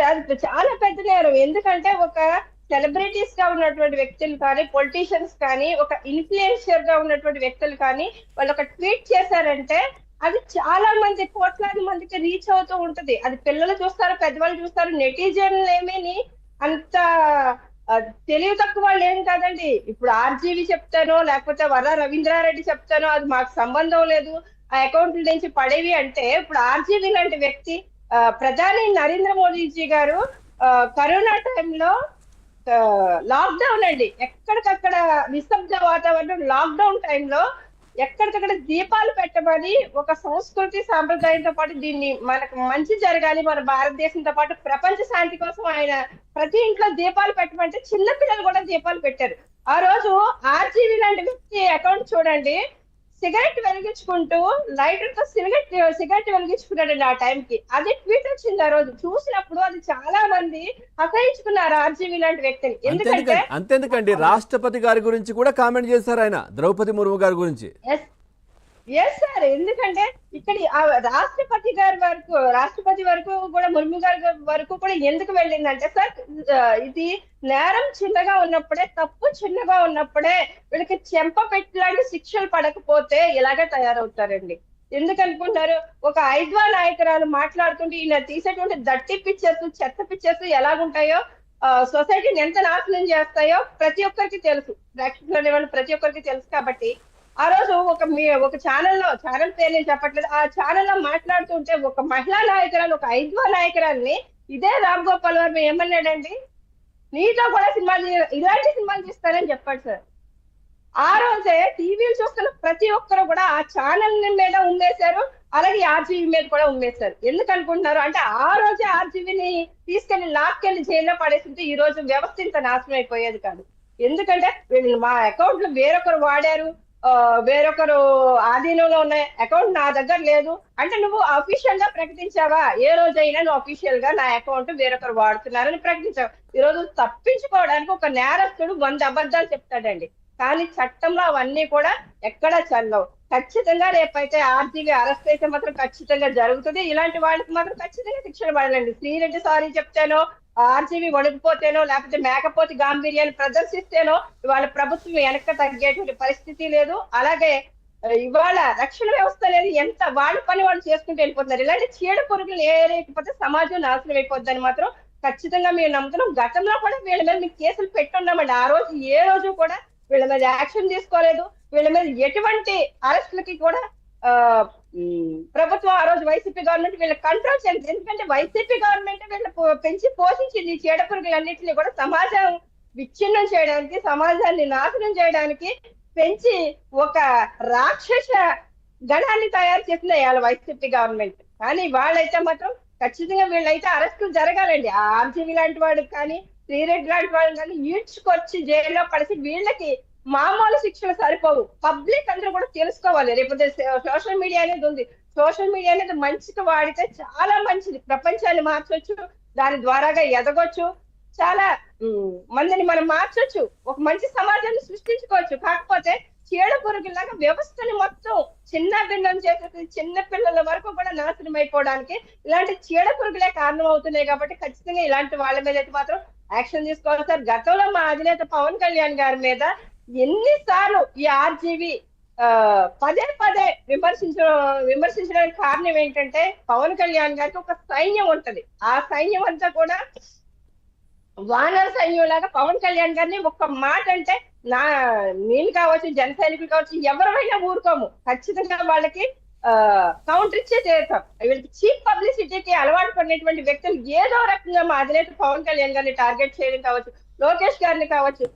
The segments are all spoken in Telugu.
సార్ అది చాలా పెద్ద నేరం. ఎందుకంటే ఒక సెలబ్రిటీస్ గా ఉన్నటువంటి వ్యక్తులు కానీ, పొలిటీషియన్స్ కానీ, ఒక ఇన్ఫ్లుయెన్షియర్ గా ఉన్నటువంటి వ్యక్తులు కానీ వాళ్ళు ఒక ట్వీట్ చేశారంటే అది చాలా మంది కోట్లాది మందికి రీచ్ అవుతూ ఉంటది. అది పిల్లలు చూస్తారు, పెద్దవాళ్ళు చూస్తారు. నెటిజన్లు ఏమీని అంత తెలివి తక్కువ వాళ్ళు ఏం కాదండి. ఇప్పుడు ఆర్జీవి చెప్తానో లేకపోతే వర రవీంద్రారెడ్డి చెప్తానో అది మాకు సంబంధం లేదు, ఆ అకౌంట్ల నుంచి పడేవి అంటే ఇప్పుడు ఆర్జీవి లాంటి వ్యక్తి ప్రధాని నరేంద్ర మోదీజీ గారు కరోనా టైంలో లాక్డౌన్ అండి, ఎక్కడికక్కడ నిశ్శబ్ద వాతావరణం లాక్డౌన్ టైంలో ఎక్కడికక్కడ దీపాలు పెట్టమని ఒక సంస్కృతి సాంప్రదాయంతో పాటు దీన్ని మనకు మంచి జరగాలి మన భారతదేశంతో పాటు ప్రపంచ శాంతి కోసం ఆయన ప్రతి ఇంట్లో దీపాలు పెట్టమంటే చిన్న పిల్లలు కూడా దీపాలు పెట్టారు. ఆ రోజు ఆర్జీవి లాంటి వ్యక్తి అకౌంట్ చూడండి, సిగరెట్ వెలిగించుకుంటూ లైటర్ తో సిగరెట్ వెలిగించుకున్నాడండి ఆ టైంకి. అది ట్వీట్ వచ్చింది ఆ రోజు. చూసినప్పుడు అది చాలా మంది అసహించుకున్నారు ఆర్జీవి లాంటి వ్యక్తిని. ఎందుకంటే అంతెందుకండి రాష్ట్రపతి గారి గురించి కూడా కామెంట్ చేశారు ఆయన, ద్రౌపది ముర్ము గారి గురించి. ఎస్ సార్, ఎందుకంటే ఇక్కడ రాష్ట్రపతి వరకు కూడా ముర్ము గారి వరకు కూడా ఎందుకు వెళ్ళిందంటే సార్, ఇది నేరం చిన్నగా ఉన్నప్పుడే, తప్పు చిన్నగా ఉన్నప్పుడే వీళ్ళకి చెంప పెట్టలాంటి శిక్షలు పడకపోతే ఇలాగే తయారవుతారండి. ఎందుకనుకుంటారు? ఒక ఐద్వా నాయకురాలు మాట్లాడుతుంటే ఈయన తీసేటువంటి దట్టి పిక్చర్స్, చెత్త పిక్చర్స్ ఎలాగుంటాయో, సొసైటీని ఎంత నాశనం చేస్తాయో ప్రతి ఒక్కరికి తెలుసు. ప్రేక్షకులు అనే వాళ్ళు ప్రతి ఒక్కరికి తెలుసు. కాబట్టి ఆ రోజు ఒక ఛానల్ పేరు నేను చెప్పట్లేదు, ఆ ఛానల్లో మాట్లాడుతుంటే ఒక మహిళా నాయకురాలు, ఒక ఐద్వా నాయకురాల్ని ఇదే రామ్ గోపాల్ వర్మ ఏమన్నాడండి, నీతో కూడా ఇలాంటి సినిమాలు తీస్తారని చెప్పాడు సార్. ఆ రోజే టీవీలు చూస్తున్న ప్రతి ఒక్కరు కూడా ఆ ఛానల్ మీద ఉమ్మేశారు, అలాగే ఆర్జీవీ మీద కూడా ఉమ్మేశారు. ఎందుకు అనుకుంటున్నారు అంటే ఆ రోజే ఆర్జీవీని తీసుకెళ్లి లాక్కెళ్లి జైల్లో పడేస్తుంటే ఈ రోజు వ్యవస్థ ఇంత నాశనం అయిపోయేది కాదు. ఎందుకంటే మా అకౌంట్లు వేరొకరు వాడారు, వేరొకరు ఆధీనంలో ఉన్న అకౌంట్ నా దగ్గర లేదు అంటే నువ్వు అఫీషియల్ గా ప్రకటించావా? ఏ రోజైనా నువ్వు అఫీషియల్ గా నా అకౌంట్ వేరొకరు వాడుతున్నారని ప్రకటించావు. ఈ రోజు తప్పించుకోవడానికి ఒక నేరస్తుడు 100 అబద్ధాలు చెప్తాడండి, కానీ చట్టంలో అవన్నీ కూడా ఎక్కడా చల్లవు. ఖచ్చితంగా రేపైతే ఆర్జీవీ అరెస్ట్ అయితే మాత్రం ఖచ్చితంగా జరుగుతుంది. ఇలాంటి వాళ్ళకి మాత్రం ఖచ్చితంగా శిక్షణ పడాలండి. శ్రీరెడ్డి సారీ చెప్తేనో, ఆర్జీవీ వణికిపోతేనో, లేకపోతే మేకపోతే గాంభీర్యాన్ని ప్రదర్శిస్తేనో ఇవాళ ప్రభుత్వం వెనక్కి తగ్గేటువంటి పరిస్థితి లేదు. అలాగే ఇవాళ రక్షణ వ్యవస్థ అనేది ఎంత వాళ్ళ పని వాళ్ళు చేసుకుంటూ వెళ్ళిపోతున్నారు. ఇలాంటి చీడ పురుగులు ఏరేకపోతే సమాజం నాశనం అయిపోద్దని మాత్రం ఖచ్చితంగా మేము నమ్ముతున్నాం. గతంలో కూడా వీళ్ళ మీద మీకు కేసులు పెట్టున్నామండి. ఆ రోజు ఏ రోజు కూడా వీళ్ళ మీద యాక్షన్ తీసుకోలేదు. వీళ్ళ మీద ఎటువంటి అరెస్టులకి కూడా ప్రభుత్వం ఆ రోజు వైసీపీ గవర్నమెంట్ వీళ్ళ కంట్రోల్ చేయాలి. ఎందుకంటే వైసీపీ గవర్నమెంట్ వీళ్ళు పెంచి పోషించింది చీడ పురుగులన్నింటినీ కూడా సమాజం విచ్ఛిన్నం చేయడానికి, సమాజాన్ని నాశనం చేయడానికి పెంచి ఒక రాక్షస గణాన్ని తయారు చేసింది ఇవాళ వైసీపీ గవర్నమెంట్. కానీ వాళ్ళైతే మాత్రం ఖచ్చితంగా వీళ్ళైతే అరెస్టులు జరగాలండి. ఆ ఆర్జీవీ లాంటి వాడికి కానీ, శ్రీరెడ్డి లాంటి వాళ్ళని కానీ ఈడ్చుకొచ్చి జైల్లో పడిసి వీళ్ళకి మామూలు శిక్షలు సరిపోవు. పబ్లిక్ అందరూ కూడా తెలుసుకోవాలి. రేపు సోషల్ మీడియా అనేది ఉంది. సోషల్ మీడియా అనేది మంచిగా వాడితే చాలా మంచిది, ప్రపంచాన్ని మార్చొచ్చు, దాని ద్వారాగా ఎదగొచ్చు, చాలా మందిని మనం మార్చొచ్చు, ఒక మంచి సమాజాన్ని సృష్టించుకోవచ్చు. కాకపోతే చీడ పురుగులాగా వ్యవస్థని మొత్తం చిన్న భిన్నం చేసేసి చిన్న పిల్లల వరకు కూడా నాశనం అయిపోవడానికి ఇలాంటి చీడ పురుగులే కారణం అవుతున్నాయి. కాబట్టి ఖచ్చితంగా ఇలాంటి వాళ్ళ మీద అయితే మాత్రం యాక్షన్ తీసుకోవాలి సార్. గతంలో మా అధినేత పవన్ కళ్యాణ్ గారి మీద ఎన్నిసార్లు ఈ ఆర్జీవీ పదే విమర్శించడానికి కారణం ఏంటంటే పవన్ కళ్యాణ్ గారికి ఒక సైన్యం ఉంటది. ఆ సైన్యం అంతా కూడా వానర సైన్యం లాగా పవన్ కళ్యాణ్ గారిని ఒక్క మాట అంటే నేను కావచ్చు, జన సైనికులు కావచ్చు, ఎవరైనా ఊరుకోము. ఖచ్చితంగా వాళ్ళకి కౌంటర్ ఇచ్చే చేస్తాం. వీళ్ళకి చీప్ పబ్లిసిటీకి అలవాటు పడినటువంటి వ్యక్తులు ఏదో రకంగా మా అధినేత పవన్ కళ్యాణ్ గారిని టార్గెట్ చేయడం కావచ్చు, లోకేష్ గారిని కావచ్చు,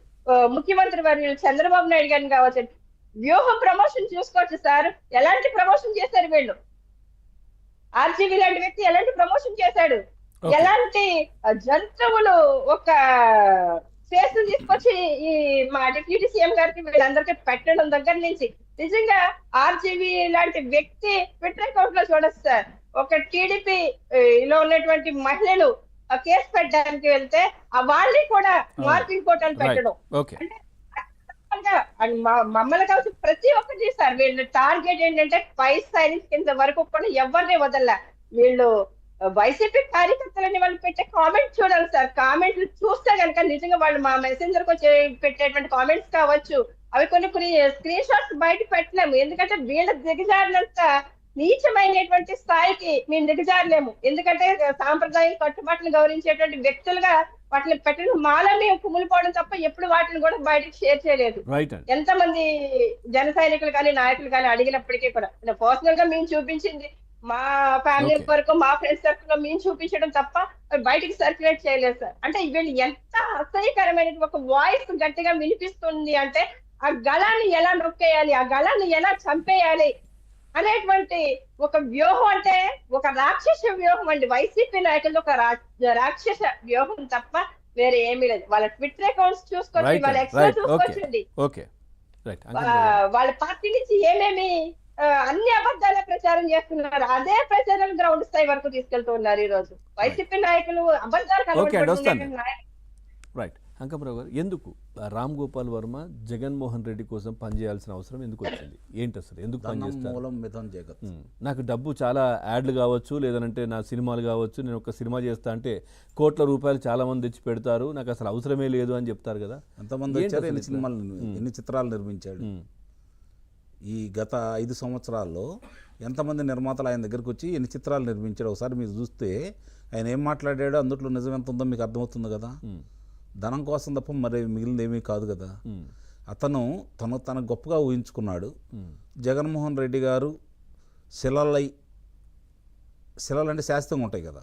ముఖ్యమంత్రి వర్యులు చంద్రబాబు నాయుడు గారిని కావచ్చు, వ్యూహ ప్రమోషన్ చూసుకోవచ్చు సార్. ఎలాంటి ప్రమోషన్ చేశారు వీళ్ళు? ఆర్జీవీ లాంటి వ్యక్తి ఎలాంటి ప్రమోషన్ చేశాడు? ఎలాంటి జంతువులు ఒక ఫేస్ తీసుకొచ్చి ఈ మా డిప్యూటీ సీఎం గారికి వీళ్ళందరికీ పెట్టడం దగ్గర నుంచి నిజంగా ఆర్జీవీ లాంటి వ్యక్తి ట్విట్టర్ అకౌంట్ లో చూడొచ్చు సార్. ఒక టీడీపీ లో ఉన్నటువంటి మహిళలు కేసు పెట్టడానికి వెళ్తే వాళ్ళని కూడా మార్కింగ్ ఫోటోలు పెట్టడం అంటే మమ్మల్ని కావచ్చు ప్రతి ఒక్కటి సార్. వీళ్ళు టార్గెట్ ఏంటంటే 5 సైన్స్ కింద వరకు కూడా ఎవరిని వదల. వీళ్ళు వైసీపీ కార్యకర్తలని వాళ్ళు పెట్టే కామెంట్ చూడాలి సార్. కామెంట్లు చూస్తే కనుక నిజంగా వాళ్ళు మా మెసెంజర్ కు పెట్టేటువంటి కామెంట్స్ కావచ్చు, అవి కొన్ని స్క్రీన్ షాట్స్ బయట పెట్టలేము. ఎందుకంటే వీళ్ళ దిగజారినంత నీచమైనటువంటి స్థాయికి మేము దిగజారలేము. ఎందుకంటే సాంప్రదాయం కట్టుబాట్లను గౌరవించేటువంటి వ్యక్తులుగా వాటిని పెట్టిన మాల మేము కుమ్ములిపోవడం తప్ప ఎప్పుడు వాటిని కూడా బయటకు షేర్ చేయలేదు. రైట్ అండి. ఎంతమంది జన సైనికులు కానీ నాయకులు కానీ అడిగినప్పటికీ కూడా పర్సనల్ గా మేము చూపించింది మా ఫ్యామిలీ Okay. వరకు మా ఫ్రెండ్స్ సర్కిల్ లో మేము చూపించడం తప్ప అవి బయటికి సర్క్యులేట్ చేయలేదు సార్. అంటే వీళ్ళు ఎంత అసహ్యకరమైన ఒక వాయిస్ గట్టిగా వినిపిస్తుంది అంటే ఆ గళాన్ని ఎలా నొక్కేయాలి, ఆ గళాన్ని ఎలా చంపేయాలి అనేటువంటి ఒక వ్యూహం, అంటే ఒక రాక్షస వ్యూహం అండి. వైసీపీ నాయకులు ఒక రాక్షస వ్యూహం తప్ప వేరే ఏమీ లేదు. వాళ్ళ ట్విట్టర్ అకౌంట్స్ చూసుకోవచ్చు, రైట్ వాళ్ళ రైట్ ఎక్స్ట్రా రైట్. ఓకే చూసుకోవచ్చండి. Okay right. వాళ్ళ పార్టీ నుంచి ఏమేమి అన్ని అబద్ధాల ప్రచారం చేస్తున్నారు, అదే ప్రచారం గ్రౌండ్ స్థాయి వరకు తీసుకెళ్తూ ఉన్నారు ఈ రోజు వైసీపీ నాయకులు. అబద్ధాలు ఓకే అండి, వస్తాను. కలవడం రైట్. అంకమరావు గారు, ఎందుకు రామ్ గోపాల్ వర్మ జగన్మోహన్ రెడ్డి కోసం పనిచేయాల్సిన అవసరం ఎందుకు వచ్చింది? ఏంటి అసలు ఎందుకు పనిచేస్తారు? మూలం మిథం జగత్. నాకు డబ్బు చాలా యాడ్లు కావచ్చు, లేదంటే నా సినిమాలు కావచ్చు, నేను ఒక సినిమా చేస్తా అంటే కోట్ల రూపాయలు చాలా మంది తెచ్చి పెడతారు, నాకు అసలు అవసరమే లేదు అని చెప్తారు కదా. ఎంతమంది వచ్చారు, ఎన్ని సినిమాలు, ఎన్ని చిత్రాలు నిర్మించాడు? ఈ గత 5 సంవత్సరాల్లో ఎంతమంది నిర్మాతలు ఆయన దగ్గరికి వచ్చి ఎన్ని చిత్రాలు నిర్మించాడు ఒకసారి మీరు చూస్తే ఆయన ఏం మాట్లాడాడో అందులో నిజం ఎంత ఉందో మీకు అర్థమవుతుంది కదా. ధనం కోసం తప్ప మరి మిగిలింది ఏమీ కాదు కదా. అతను తన గొప్పగా ఊహించుకున్నాడు. జగన్మోహన్ రెడ్డి గారు శిలలు అంటే శాశ్వతంగా ఉంటాయి కదా,